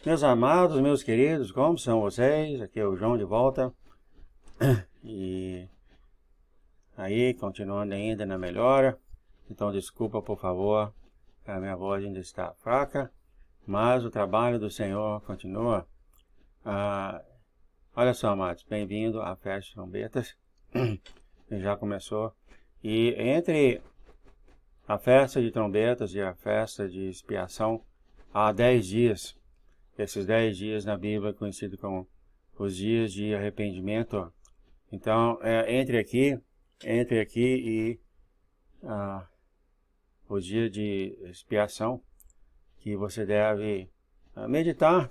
Meus amados, meus queridos, como são vocês? Aqui é o João de volta. E aí, continuando ainda na melhora. Então, desculpa, por favor, a minha voz ainda está fraca, mas o trabalho do Senhor continua. Olha só, amados, bem-vindo à Festa de Trombetas. Já começou. E entre a festa de trombetas e a festa de expiação, há 10 dias. Esses 10 dias na Bíblia é conhecido como os dias de arrependimento. Então, entre aqui e o dia de expiação, que você deve meditar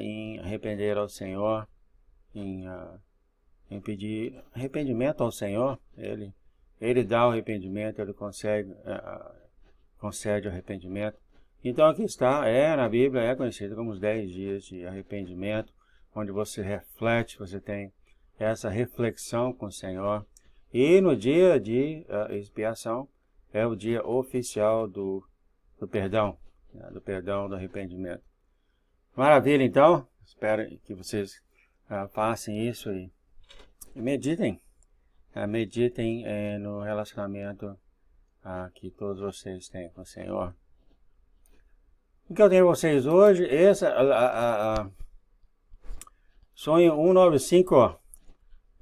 em arrepender ao Senhor, em pedir arrependimento ao Senhor. Ele dá o arrependimento, ele concede o arrependimento. Então aqui está, na Bíblia é conhecido como os 10 dias de arrependimento, onde você reflete, você tem essa reflexão com o Senhor. E no dia de expiação é o dia oficial do perdão, do perdão, do arrependimento. Maravilha, então, espero que vocês façam isso e meditem. Meditem no relacionamento que todos vocês têm com o Senhor. O que eu tenho para vocês hoje, sonho 195,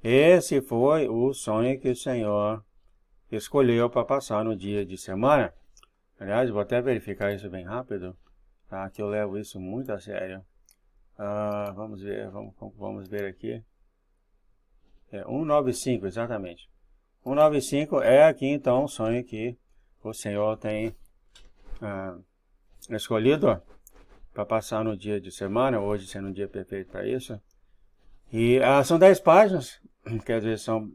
esse foi o sonho que o Senhor escolheu para passar no dia de semana. Aliás, vou até verificar isso bem rápido, que eu levo isso muito a sério. Vamos ver aqui. 195, exatamente. 195 é aqui então o sonho que o Senhor tem escolhido para passar no dia de semana, hoje sendo um dia perfeito para isso. E são 10 páginas, quer dizer, são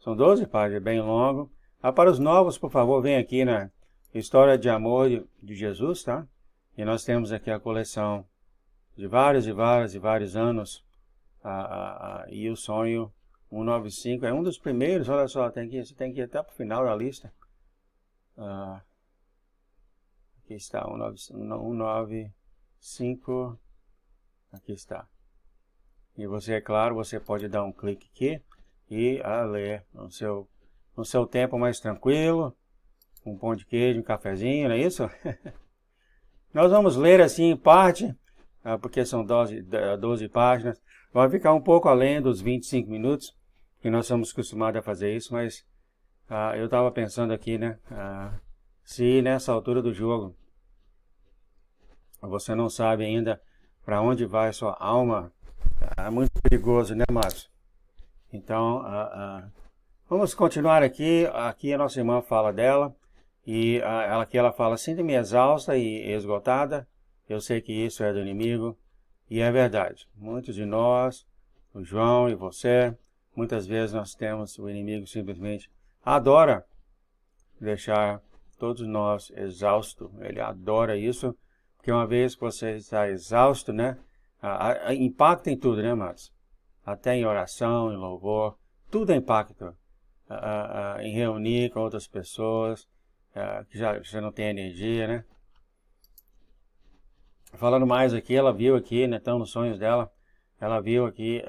12 páginas, bem longo. Para os novos, por favor, vem aqui na História de Amor de Jesus, tá? E nós temos aqui a coleção de vários anos. E o sonho 195 é um dos primeiros, olha só, você tem que ir até para o final da lista. Aqui está, 195, aqui está. E você, é claro, você pode dar um clique aqui e ler no seu tempo mais tranquilo, um pão de queijo, um cafezinho, não é isso? Nós vamos ler assim em parte, porque são 12 páginas. Vai ficar um pouco além dos 25 minutos, que nós somos acostumados a fazer isso, mas eu estava pensando aqui, né? Se nessa altura do jogo você não sabe ainda para onde vai a sua alma, é muito perigoso, né, Márcio? Então, vamos continuar aqui. Aqui a nossa irmã fala dela, e ela fala: sinto-me exausta e esgotada. Eu sei que isso é do inimigo, e é verdade. Muitos de nós, o João e você, muitas vezes nós temos o inimigo simplesmente adora deixar todos nós exaustos. Ele adora isso, porque uma vez que você está exausto, né? Impacta em tudo, né, Matos? Até em oração, em louvor, tudo é impacto. Em reunir com outras pessoas, que já não tem energia, né? Falando mais aqui, ela viu aqui, né, então nos sonhos dela, ela viu aqui,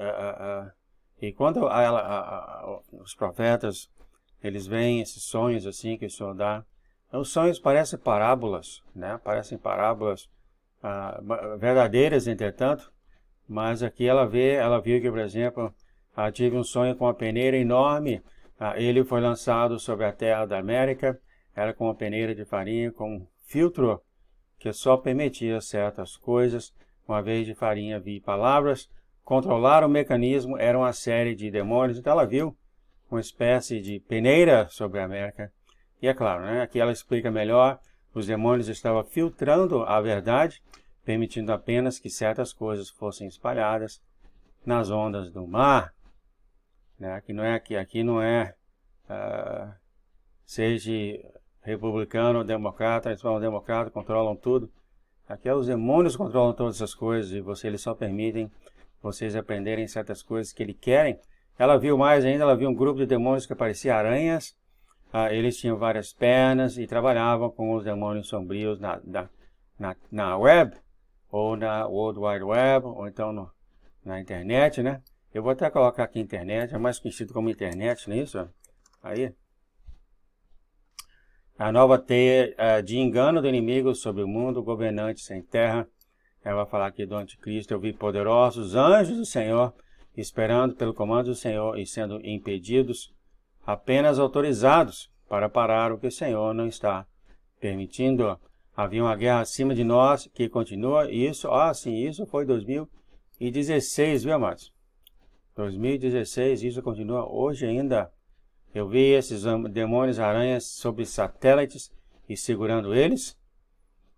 e quando os profetas, eles veem esses sonhos assim que o Senhor dá, os sonhos parecem parábolas, né? Parecem parábolas verdadeiras, entretanto, mas aqui ela viu que, por exemplo, tive um sonho com uma peneira enorme. Ele foi lançado sobre a terra da América, era com uma peneira de farinha, com um filtro que só permitia certas coisas. Uma vez de farinha vi palavras, controlar o mecanismo era uma série de demônios. Então ela viu uma espécie de peneira sobre a América. E é claro, né, aqui ela explica melhor, os demônios estavam filtrando a verdade, permitindo apenas que certas coisas fossem espalhadas nas ondas do mar. Né? Aqui não é seja republicano ou democrata, eles falam democrata, controlam tudo. Aqui os demônios controlam todas essas coisas e eles só permitem vocês aprenderem certas coisas que eles querem. Ela viu mais ainda, ela viu um grupo de demônios que pareciam aranhas. Eles tinham várias pernas e trabalhavam com os demônios sombrios na web, ou na World Wide Web, ou então na internet, né? Eu vou até colocar aqui internet, é mais conhecido como internet, não é isso? Aí. A nova teia de engano do inimigo sobre o mundo, governante sem terra. Ela vai falar aqui do anticristo. Eu vi poderosos anjos do Senhor, esperando pelo comando do Senhor e sendo impedidos, apenas autorizados para parar o que o Senhor não está permitindo. Havia uma guerra acima de nós que continua. Isso, sim, isso foi 2016, viu, amados? 2016, isso continua hoje ainda. Eu vi esses demônios aranhas sobre satélites e segurando eles.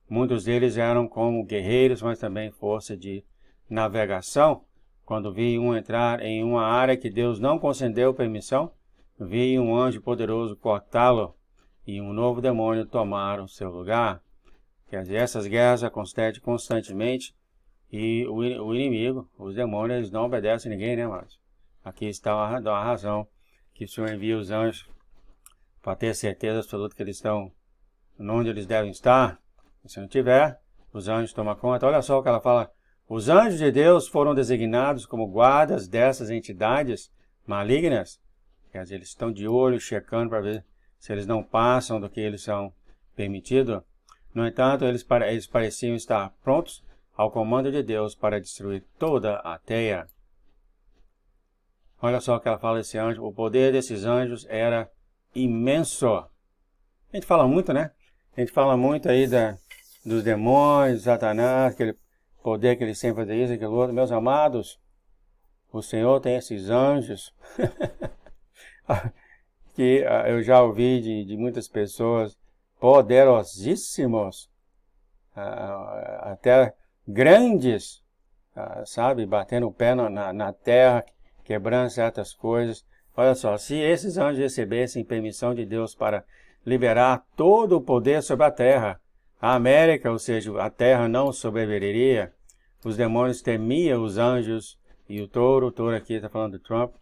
Muitos deles eram como guerreiros, mas também força de navegação. Quando vi um entrar em uma área que Deus não concedeu permissão, vi um anjo poderoso cortá-lo e um novo demônio tomar o seu lugar. Quer dizer, essas guerras acontecem constantemente e o inimigo, os demônios, eles não obedecem a ninguém, né, mas aqui está a razão que o Senhor envia os anjos para ter certeza absoluta que eles estão onde eles devem estar. E se não tiver, os anjos tomam conta. Olha só o que ela fala. Os anjos de Deus foram designados como guardas dessas entidades malignas. Quer dizer, eles estão de olho, checando para ver se eles não passam do que eles são permitidos. No entanto, eles pareciam estar prontos ao comando de Deus para destruir toda a teia. Olha só o que ela fala desse anjo. O poder desses anjos era imenso. A gente fala muito, né? A gente fala muito aí dos demônios, Satanás, aquele poder que ele sempre faz isso, aquilo outro. Meus amados, o Senhor tem esses anjos que eu já ouvi de muitas pessoas poderosíssimos, até grandes, sabe? Batendo o pé na terra, quebrando certas coisas. Olha só, se esses anjos recebessem permissão de Deus para liberar todo o poder sobre a terra, a América, ou seja, a terra não sobreviveria. Os demônios temiam os anjos e o touro aqui está falando do Trump.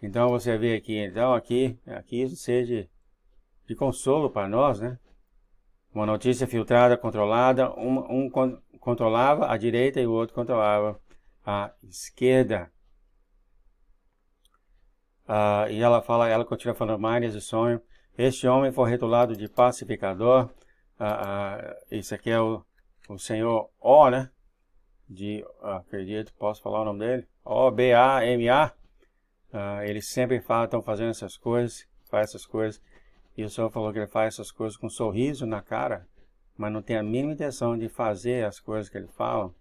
Então você vê aqui, então aqui isso seja de consolo para nós, né? Uma notícia filtrada, controlada, um controlava a direita e o outro controlava a esquerda. E ela continua falando mais nesse sonho. Este homem foi rotulado de pacificador. Isso aqui é o senhor O, né? Acredito, posso falar o nome dele? O-B-A-M-A. Eles sempre falam, estão fazendo essas coisas, faz essas coisas. E o senhor falou que ele faz essas coisas com um sorriso na cara, mas não tem a mínima intenção de fazer as coisas que ele fala.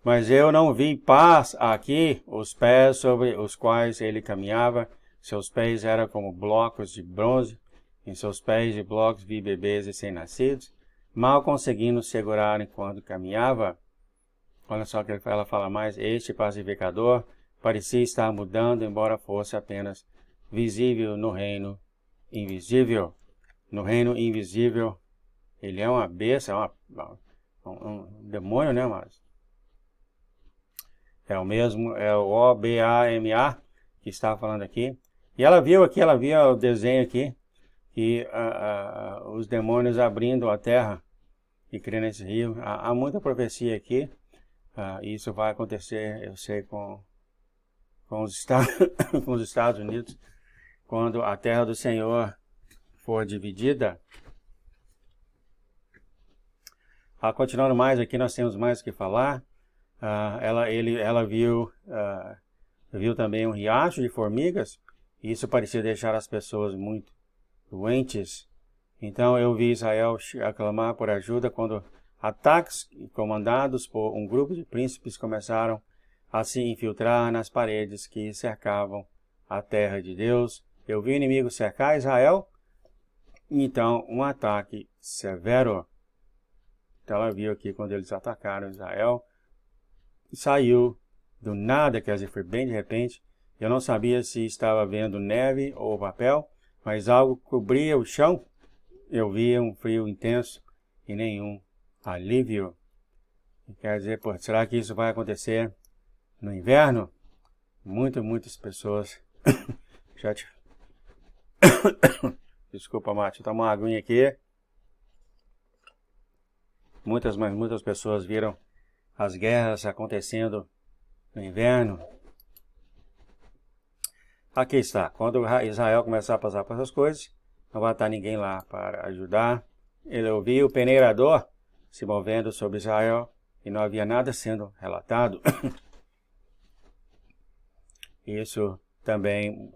Mas eu não vi paz aqui, os pés sobre os quais ele caminhava, seus pés eram como blocos de bronze, em seus pés de blocos vi bebês recém-nascidos, mal conseguindo segurar enquanto caminhava. Olha só que ela fala mais, este pacificador parecia estar mudando, embora fosse apenas visível no reino invisível. No reino invisível, ele é uma besta, um demônio, né, mas é o mesmo, é o O-B-A-M-A que estava falando aqui. E ela viu o desenho aqui, que os demônios abrindo a terra e criando esse rio. Há muita profecia aqui. Isso vai acontecer, eu sei, com os com os Estados Unidos, quando a terra do Senhor for dividida. Continuando mais aqui, nós temos mais o que falar. Ela viu também um riacho de formigas, e isso parecia deixar as pessoas muito doentes. Então eu vi Israel aclamar por ajuda quando ataques comandados por um grupo de príncipes começaram a se infiltrar nas paredes que cercavam a terra de Deus. Eu vi o inimigo cercar Israel, então um ataque severo. Então ela viu aqui quando eles atacaram Israel, saiu do nada, quer dizer, foi bem de repente. Eu não sabia se estava vendo neve ou papel, mas algo cobria o chão. Eu via um frio intenso e nenhum alívio. Quer dizer, será que isso vai acontecer no inverno? Muitas pessoas. Desculpa, Márcio, vou tomar uma aguinha aqui. muitas pessoas viram as guerras acontecendo no inverno. Aqui está. Quando Israel começar a passar por essas coisas, não vai estar ninguém lá para ajudar. Ele ouviu o peneirador se movendo sobre Israel e não havia nada sendo relatado. Isso também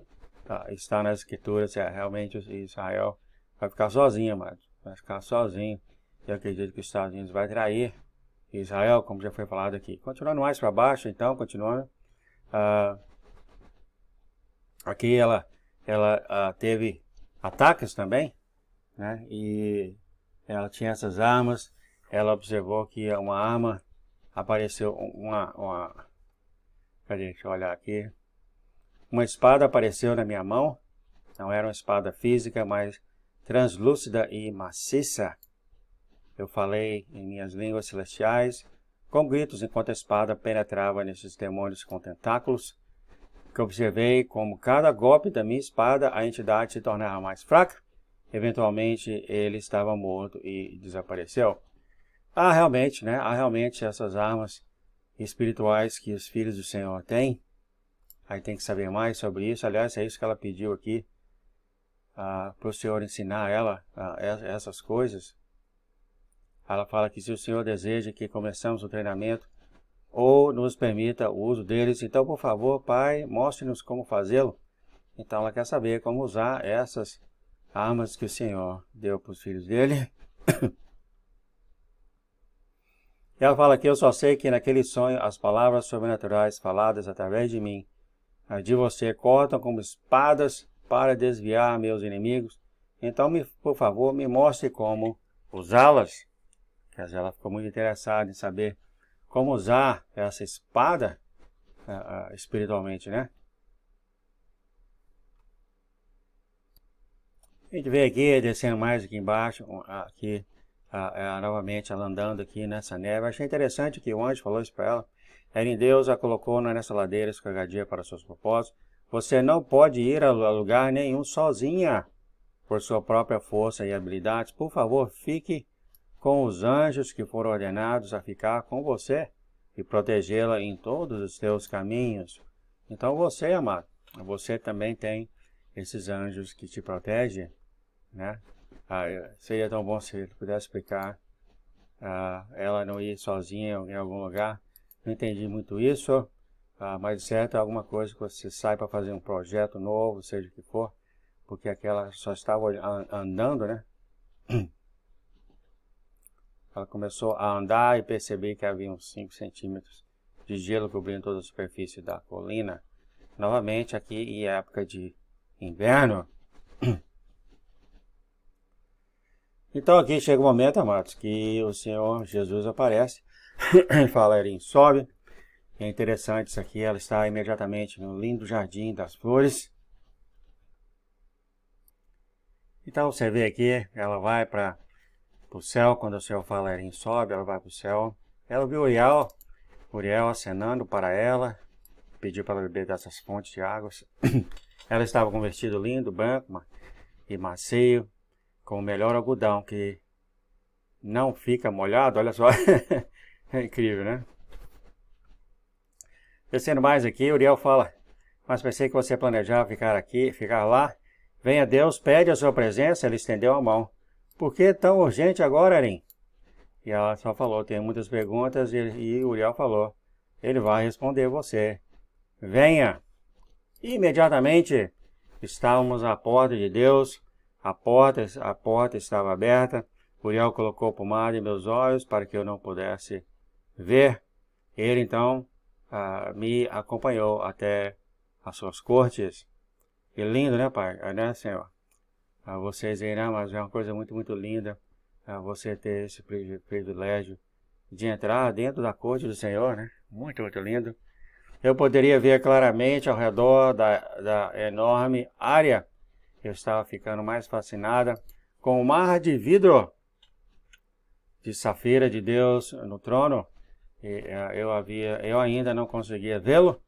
está nas escrituras. Realmente Israel vai ficar sozinho, amados. Vai ficar sozinho. Eu acredito que os Estados Unidos vai trair Israel, como já foi falado aqui. Continuando mais para baixo, então, continuando. Aqui ela teve ataques também, né? E ela tinha essas armas. Ela observou que uma arma apareceu, cadê? Deixa eu olhar aqui. Uma espada apareceu na minha mão. Não era uma espada física, mas translúcida e maciça. Eu falei em minhas línguas celestiais, com gritos, enquanto a espada penetrava nesses demônios com tentáculos, que observei como cada golpe da minha espada a entidade se tornava mais fraca. Eventualmente ele estava morto e desapareceu. Há realmente essas armas espirituais que os filhos do Senhor têm. Aí tem que saber mais sobre isso. Aliás, é isso que ela pediu aqui, para o Senhor ensinar ela essas coisas. Ela fala que se o Senhor deseja que começamos o treinamento, ou nos permita o uso deles, então, por favor, Pai, mostre-nos como fazê-lo. Então, ela quer saber como usar essas armas que o Senhor deu para os filhos dele. E ela fala que eu só sei que naquele sonho as palavras sobrenaturais faladas através de mim, de você, cortam como espadas para desviar meus inimigos. Então, por favor, me mostre como usá-las. Quer dizer, ela ficou muito interessada em saber como usar essa espada espiritualmente, né? A gente vê aqui, descendo mais aqui embaixo, aqui, novamente ela andando aqui nessa neve. Achei interessante que o anjo falou isso para ela. Era em Deus, a colocou nessa ladeira escorregadia para seus propósitos. Você não pode ir a lugar nenhum sozinha, por sua própria força e habilidades. Por favor, fique com os anjos que foram ordenados a ficar com você e protegê-la em todos os seus caminhos. Então você, amado, você também tem esses anjos que te protegem, né? Seria tão bom se ele pudesse explicar ela não ir sozinha em algum lugar. Não entendi muito isso, mas de certo é alguma coisa que você sai para fazer um projeto novo, seja o que for, porque aquela só estava andando, né? Ela começou a andar e perceber que havia uns 5 centímetros de gelo cobrindo toda a superfície da colina. Novamente aqui em época de inverno. Então aqui chega o momento, amados, que o Senhor Jesus aparece e fala, Erin, sobe. É interessante isso aqui, ela está imediatamente no lindo jardim das flores. Então você vê aqui, ela vai para o céu, quando o Senhor fala, Erin, sobe, ela vai para o céu. Ela viu Uriel acenando para ela, pediu para ela beber dessas fontes de águas. Ela estava com um vestido lindo, branco e macio, com o melhor algodão, que não fica molhado, olha só. É incrível, né? Descendo mais aqui, Uriel fala, mas pensei que você planejava ficar lá. Venha Deus, pede a sua presença. Ele estendeu a mão. Por que tão urgente agora, Erin? E ela só falou, tem muitas perguntas, e Uriel falou, ele vai responder você. Venha. E imediatamente estávamos à porta de Deus. A porta estava aberta. Uriel colocou pomada em meus olhos para que eu não pudesse ver. Ele então me acompanhou até as suas cortes. Que lindo, né, pai? Né, Senhor? Vocês aí, né? Mas é uma coisa muito, muito linda você ter esse privilégio de entrar dentro da corte do Senhor, né? Muito, muito lindo. Eu poderia ver claramente ao redor da enorme área. Eu estava ficando mais fascinada com o mar de vidro de safira de Deus no trono. E, eu ainda não conseguia vê-lo,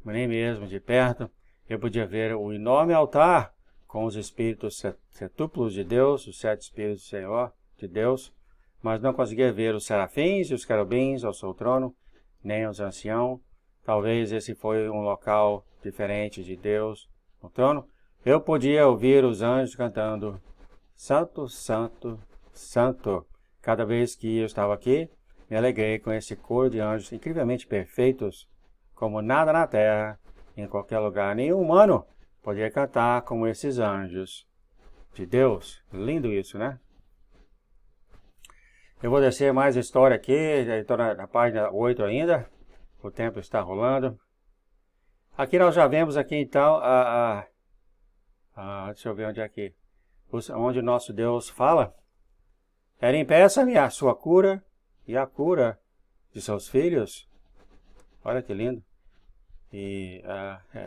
nem mesmo de perto. Eu podia ver o enorme altar com os espíritos setúplos de Deus, os 7 espíritos do Senhor, de Deus, mas não conseguia ver os serafins e os querubins ao seu trono, nem os anciãos. Talvez esse foi um local diferente de Deus no trono. Eu podia ouvir os anjos cantando Santo, Santo, Santo. Cada vez que eu estava aqui, me alegrei com esse coro de anjos incrivelmente perfeitos, como nada na terra, em qualquer lugar. Nenhum humano poderia cantar como esses anjos de Deus. Lindo isso, né? Eu vou descer mais a história aqui, já estou na página 8 ainda. O tempo está rolando. Aqui nós já vemos aqui então, deixa eu ver onde é aqui. Onde o nosso Deus fala. Impeça-me a sua cura e a cura de seus filhos. Olha que lindo. E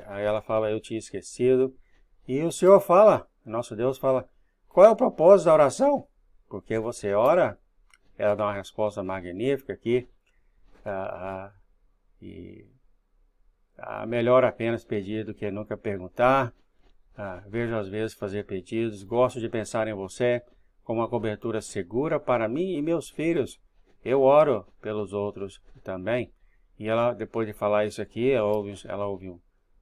aí ela fala, eu tinha esquecido. E o Senhor fala, nosso Deus fala, qual é o propósito da oração? Porque você ora, ela dá uma resposta magnífica aqui. E melhor apenas pedir do que nunca perguntar. Vejo às vezes fazer pedidos. Gosto de pensar em você como uma cobertura segura para mim e meus filhos. Eu oro pelos outros também. E ela, depois de falar isso aqui, ela ouviu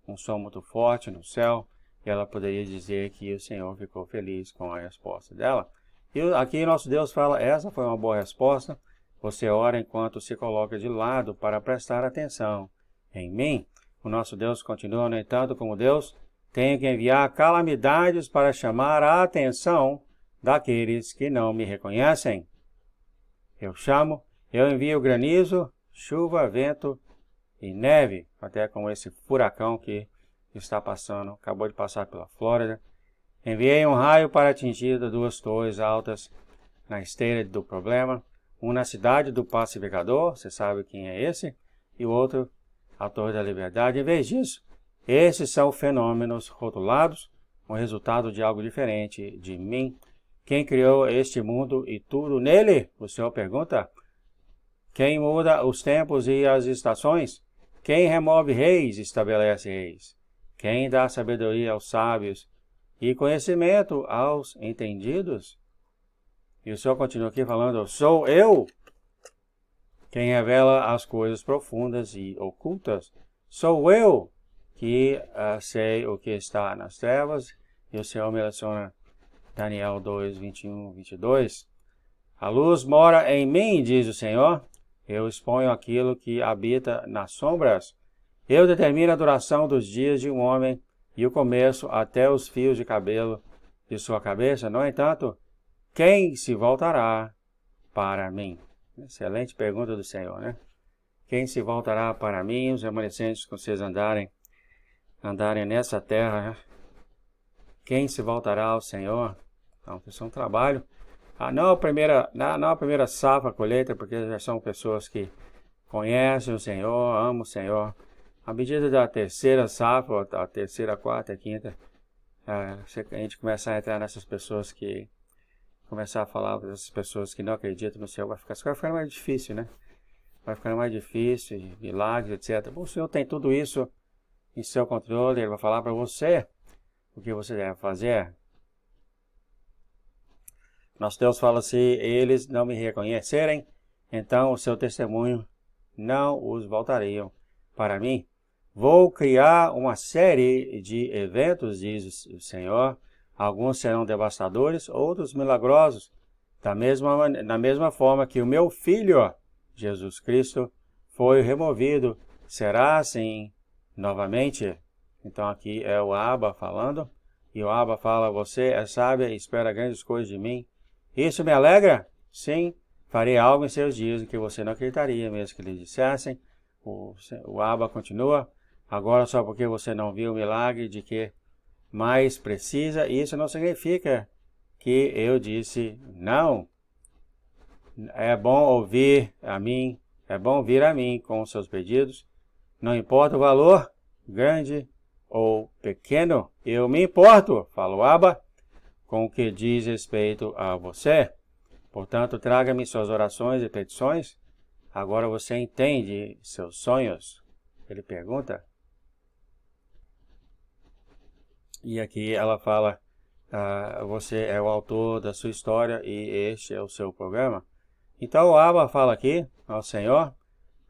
um som muito forte no céu. E ela poderia dizer que o Senhor ficou feliz com a resposta dela. E aqui nosso Deus fala, essa foi uma boa resposta. Você ora enquanto se coloca de lado para prestar atenção em mim. O nosso Deus continua, no entanto, como Deus, tenho que enviar calamidades para chamar a atenção daqueles que não me reconhecem. Eu envio granizo, chuva, vento e neve, até como esse furacão que está passando, acabou de passar pela Flórida. Enviei um raio para atingir duas torres altas na esteira do problema, um na cidade do pacificador, você sabe quem é esse, e o outro, a Torre da Liberdade. Em vez disso, esses são fenômenos rotulados, um resultado de algo diferente de mim. Quem criou este mundo e tudo nele? O Senhor pergunta. Quem muda os tempos e as estações? Quem remove reis, estabelece reis? Quem dá sabedoria aos sábios e conhecimento aos entendidos? E o Senhor continua aqui falando, sou eu quem revela as coisas profundas e ocultas. Sou eu que sei o que está nas trevas. E o Senhor menciona Daniel 2, 21, 22. A luz mora em mim, diz o Senhor. Eu exponho aquilo que habita nas sombras. Eu determino a duração dos dias de um homem e o começo até os fios de cabelo de sua cabeça. No entanto, quem se voltará para mim? Excelente pergunta do Senhor, né? Quem se voltará para mim, os remanescentes que vocês andarem nessa terra, né? Quem se voltará ao Senhor? Então, isso é um trabalho. Não a primeira safra, colheita, porque já são pessoas que conhecem o Senhor, amam o Senhor. À medida da terceira safra, a terceira, quarta, quinta, a gente começar a entrar nessas pessoas que começar a falar dessas pessoas que não acreditam no Senhor, vai ficar mais difícil, né? Vai ficar mais difícil, milagres, etc. Bom, o Senhor tem tudo isso em seu controle, Ele vai falar para você o que você deve fazer. Nosso Deus fala, se eles não me reconhecerem, então o seu testemunho não os voltariam para mim. Vou criar uma série de eventos, diz o Senhor. Alguns serão devastadores, outros milagrosos. Da mesma forma que o meu Filho, Jesus Cristo, foi removido, será assim novamente. Então aqui é o Abba falando. E o Abba fala, você é sábia e espera grandes coisas de mim. Isso me alegra? Sim, farei algo em seus dias em que você não acreditaria, mesmo que lhe dissessem. O Abba continua. Agora só porque você não viu o milagre de que mais precisa, isso não significa que eu disse não. É bom ouvir a mim, é bom vir a mim com os seus pedidos. Não importa o valor, grande ou pequeno, eu me importo, fala o Abba, com o que diz respeito a você. Portanto, traga-me suas orações e petições. Agora você entende seus sonhos? Ele pergunta. E aqui ela fala, você é o autor da sua história e este é o seu programa. Então o Abba fala aqui ao Senhor,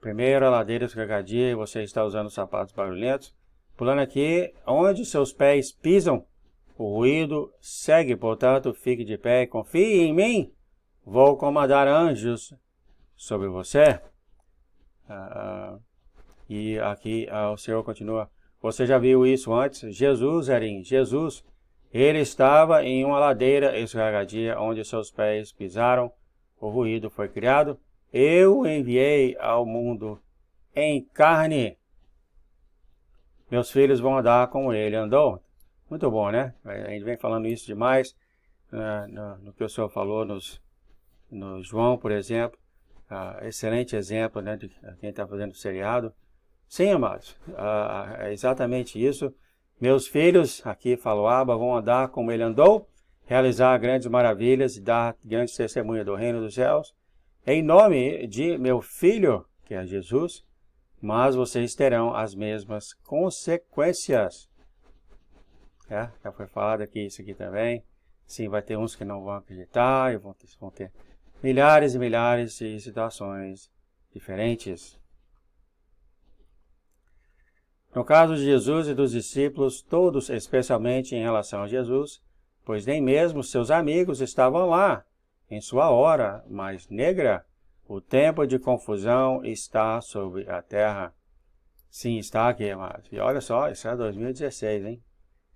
primeiro a ladeira escorregadia e você está usando sapatos barulhentos, pulando aqui, onde seus pés pisam, o ruído segue, portanto fique de pé e confie em mim, vou comandar anjos sobre você. E aqui o Senhor continua, você já viu isso antes? Jesus, ele estava em uma ladeira escorregadia onde seus pés pisaram, o ruído foi criado, eu o enviei ao mundo em carne. Meus filhos vão andar como ele andou. Muito bom, né? A gente vem falando isso demais no que o Senhor falou no João, por exemplo. Excelente exemplo, né, de quem está fazendo o seriado. Sim, amados, é exatamente isso. Meus filhos, aqui fala o Abba, vão andar como ele andou, realizar grandes maravilhas e dar grande testemunho do reino dos céus, em nome de meu filho, que é Jesus, mas vocês terão as mesmas consequências. Já foi falado aqui isso aqui também. Sim, vai ter uns que não vão acreditar, e vão ter milhares e milhares de situações diferentes. No caso de Jesus e dos discípulos, todos, especialmente em relação a Jesus, pois nem mesmo seus amigos estavam lá, em sua hora mais negra, o tempo de confusão está sobre a terra. Sim, está aqui, amados. E olha só, isso é 2016, hein?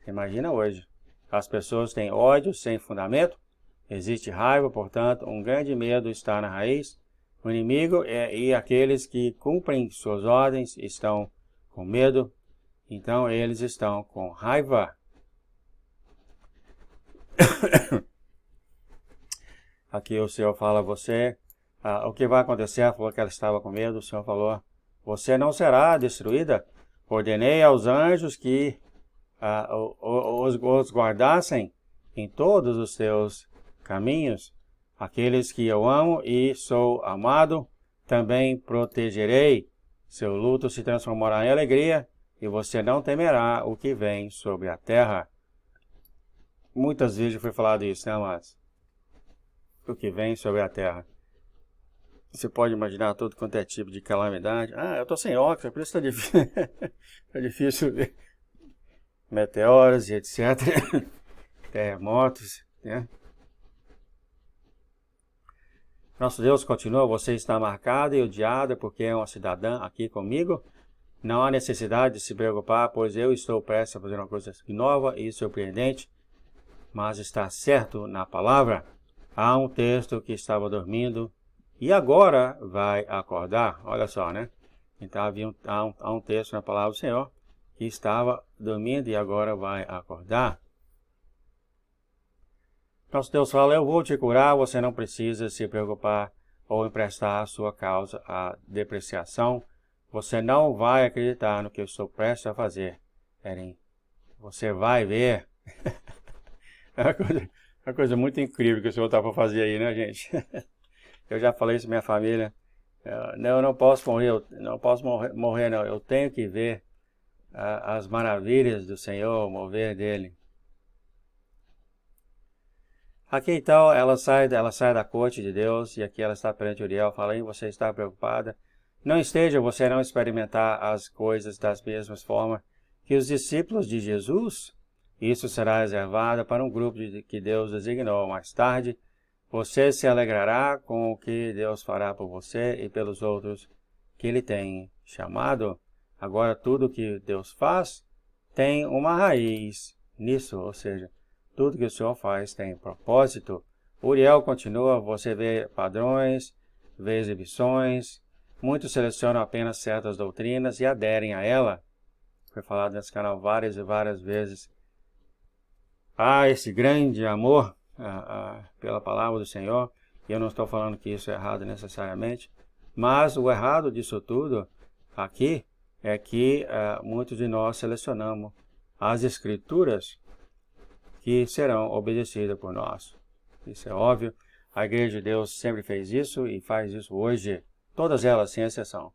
Imagina hoje. As pessoas têm ódio sem fundamento, existe raiva, portanto, um grande medo está na raiz. O inimigo e aqueles que cumprem suas ordens estão com medo, então eles estão com raiva. Aqui o Senhor fala a você, o que vai acontecer? Ela falou que ela estava com medo, o Senhor falou, você não será destruída. Ordenei aos anjos que os guardassem em todos os seus caminhos. Aqueles que eu amo e sou amado, também protegerei. Seu luto se transformará em alegria e você não temerá o que vem sobre a terra. Muitas vezes foi falado isso, né, amados? O que vem sobre a terra. Você pode imaginar todo quanto é tipo de calamidade. Eu estou sem óculos, por isso está difícil. Está difícil ver. Meteoros e etc. Terremotos, né? Nosso Deus continua, você está marcada e odiada porque é uma cidadã aqui comigo. Não há necessidade de se preocupar, pois eu estou prestes a fazer uma coisa nova e surpreendente, mas está certo na palavra. Há um texto que estava dormindo e agora vai acordar. Olha só, né? Então há um texto na palavra do Senhor que estava dormindo e agora vai acordar. Nosso Deus fala, eu vou te curar, você não precisa se preocupar ou emprestar a sua causa à depreciação. Você não vai acreditar no que eu estou prestes a fazer. Você vai ver. É uma coisa muito incrível que o Senhor está para fazer aí, né, gente? Eu já falei isso para minha família. Eu não posso morrer, não. Eu tenho que ver as maravilhas do Senhor, o mover dele. Aqui então ela sai da corte de Deus e aqui ela está perante Uriel, fala, você está preocupada? Não esteja você não experimentar as coisas das mesmas formas que os discípulos de Jesus? Isso será reservado para um grupo que Deus designou mais tarde. Você se alegrará com o que Deus fará por você e pelos outros que Ele tem chamado. Agora tudo que Deus faz tem uma raiz nisso, ou seja, tudo que o Senhor faz tem propósito. Uriel continua, você vê padrões, vê exibições, muitos selecionam apenas certas doutrinas e aderem a ela. Foi falado nesse canal várias e várias vezes. Esse grande amor pela palavra do Senhor, e eu não estou falando que isso é errado necessariamente, mas o errado disso tudo aqui é que muitos de nós selecionamos as Escrituras que serão obedecidas por nós. Isso é óbvio. A Igreja de Deus sempre fez isso e faz isso hoje. Todas elas, sem exceção.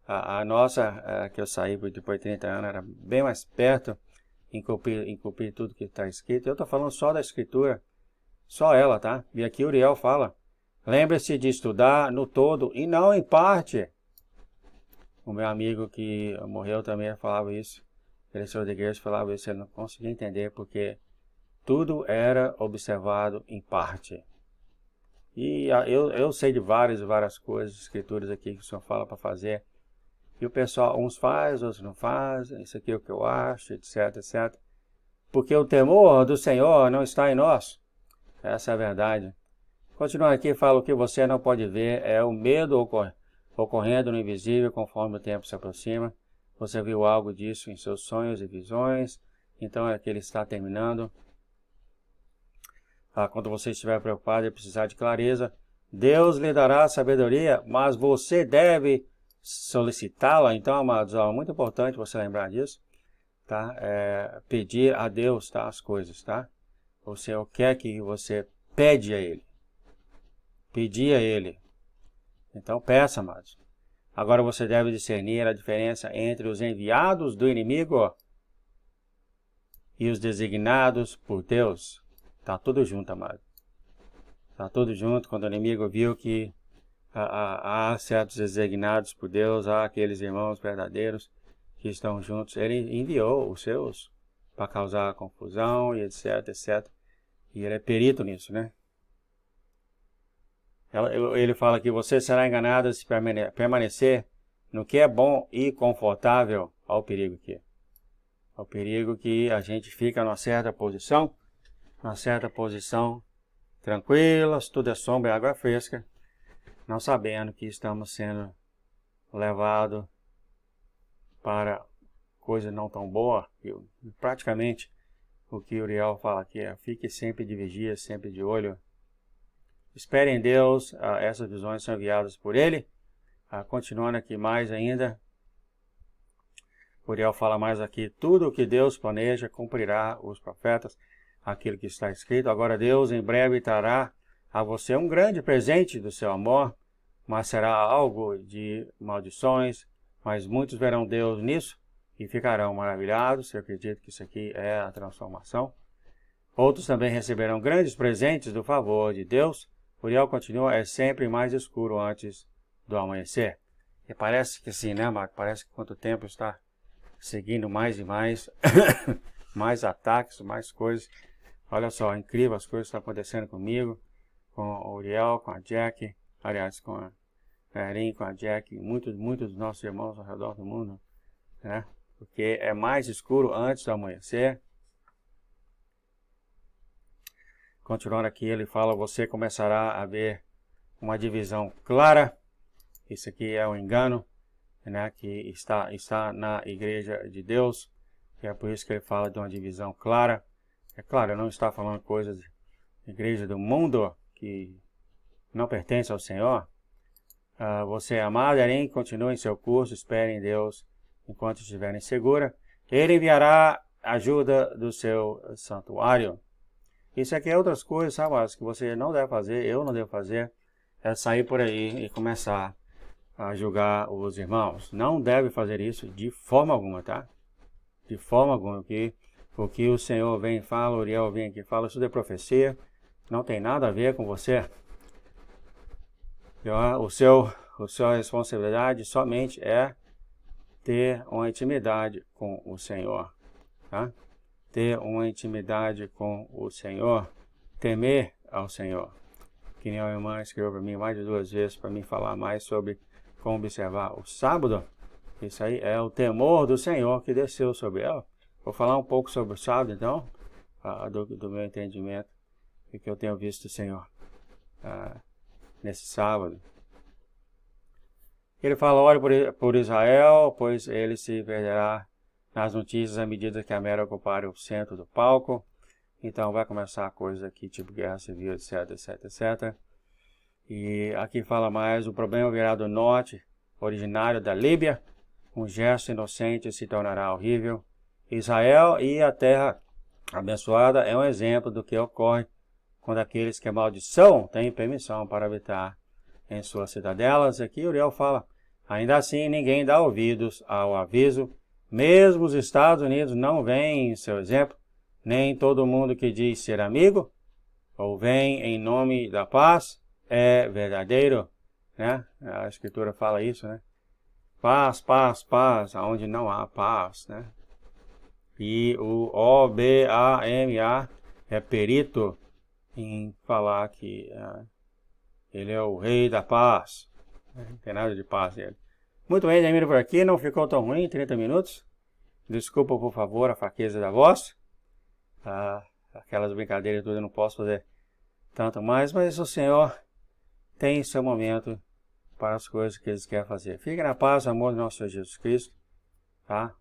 A nossa, que eu saí depois de 30 anos, era bem mais perto em cumprir tudo que está escrito. Eu estou falando só da Escritura. Só ela, tá? E aqui Uriel fala. Lembre-se de estudar no todo e não em parte. O meu amigo que morreu também falava isso. Ele saiu da igreja, falava isso, ele não conseguia entender porque tudo era observado em parte. E eu sei de várias coisas, escrituras aqui que o Senhor fala para fazer. E o pessoal, uns faz, outros não fazem, isso aqui é o que eu acho, etc, etc. Porque o temor do Senhor não está em nós. Essa é a verdade. Continuando aqui, fala o que você não pode ver, é o medo ocorrendo no invisível conforme o tempo se aproxima. Você viu algo disso em seus sonhos e visões, então é que ele está terminando. Quando você estiver preocupado e precisar de clareza, Deus lhe dará sabedoria, mas você deve solicitá-la. Então, amados, é muito importante você lembrar disso, tá? Pedir a Deus, tá? As coisas, tá? O Senhor quer que você pede a Ele. Pedir a Ele. Então, peça, amados. Agora você deve discernir a diferença entre os enviados do inimigo e os designados por Deus. Está tudo junto, amado. Está tudo junto. Quando o inimigo viu que há certos designados por Deus, há aqueles irmãos verdadeiros que estão juntos, ele enviou os seus para causar confusão e etc, etc. E ele é perito nisso, né? Ele fala que você será enganado se permanecer no que é bom e confortável. Ao perigo que é. Ao perigo que a gente fica numa certa posição tranquila, tudo é sombra e água fresca, não sabendo que estamos sendo levados para coisa não tão boa. Praticamente o que Uriel fala aqui é: fique sempre de vigia, sempre de olho. Espere em Deus, essas visões são enviadas por Ele. Continuando aqui mais ainda, Uriel fala mais aqui: tudo o que Deus planeja cumprirá os profetas, aquilo que está escrito. Agora Deus em breve trará a você um grande presente do seu amor, mas será algo de maldições, mas muitos verão Deus nisso e ficarão maravilhados. Eu acredito que isso aqui é a transformação. Outros também receberão grandes presentes do favor de Deus. Uriel continua: é sempre mais escuro antes do amanhecer. E parece que assim, né, Marco? Parece que quanto tempo está seguindo mais e mais, mais ataques, mais coisas. Olha só, incrível as coisas que estão acontecendo comigo, com o Uriel, com a Jack, aliás, com a Erin, com a Jack, muitos dos nossos irmãos ao redor do mundo, né? Porque é mais escuro antes do amanhecer. Continuando aqui, ele fala: você começará a ver uma divisão clara. Isso aqui é um engano, né, que está na igreja de Deus. E é por isso que ele fala de uma divisão clara. É claro, ele não está falando coisas de igreja do mundo que não pertence ao Senhor. Você é amado, Erin, continue em seu curso, espere em Deus enquanto estiverem segura. Ele enviará ajuda do seu santuário. Isso aqui é outras coisas, sabe, que você não deve fazer, eu não devo fazer, é sair por aí e começar a julgar os irmãos. Não deve fazer isso de forma alguma, tá? De forma alguma. O que o Senhor vem e fala, Uriel vem aqui e fala, isso é profecia, não tem nada a ver com você. Sua responsabilidade somente é ter uma intimidade com o Senhor, tá? Ter uma intimidade com o Senhor, temer ao Senhor. Que nem a irmã escreveu para mim mais de 2 vezes para mim falar mais sobre como observar o sábado. Isso aí é o temor do Senhor que desceu sobre ela. Vou falar um pouco sobre o sábado, então, do meu entendimento e que eu tenho visto o Senhor nesse sábado. Ele fala: ore por Israel, pois ele se perderá nas notícias à medida que a Mera ocupar o centro do palco. Então vai começar coisas aqui, tipo guerra civil, etc, etc, etc. E aqui fala mais: o problema virá do norte, originário da Líbia. Um gesto inocente se tornará horrível. Israel e a terra abençoada é um exemplo do que ocorre quando aqueles que a maldição têm permissão para habitar em suas cidadelas. Aqui Uriel fala: ainda assim ninguém dá ouvidos ao aviso. Mesmo os Estados Unidos não veem em seu exemplo, nem todo mundo que diz ser amigo, ou vem em nome da paz, é verdadeiro, né? A Escritura fala isso, né? Paz, paz, paz, aonde não há paz, né? E o Obama é perito em falar que ele é o rei da paz. Não tem nada de paz nele. Muito bem, termino por aqui. Não ficou tão ruim, 30 minutos. Desculpa, por favor, a fraqueza da voz. Aquelas brincadeiras todas eu não posso fazer tanto mais, mas o Senhor tem seu momento para as coisas que Ele quer fazer. Fique na paz, amor do nosso Senhor Jesus Cristo, tá?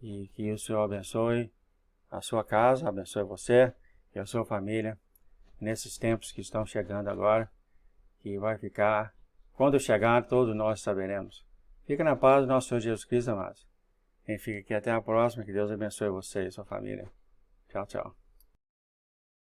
E que o Senhor abençoe a sua casa, abençoe você e a sua família nesses tempos que estão chegando agora, que vai ficar, quando chegar, todos nós saberemos. Fique na paz do nosso Senhor Jesus Cristo, amados. Quem fica aqui até a próxima, que Deus abençoe você e sua família. Tchau, tchau.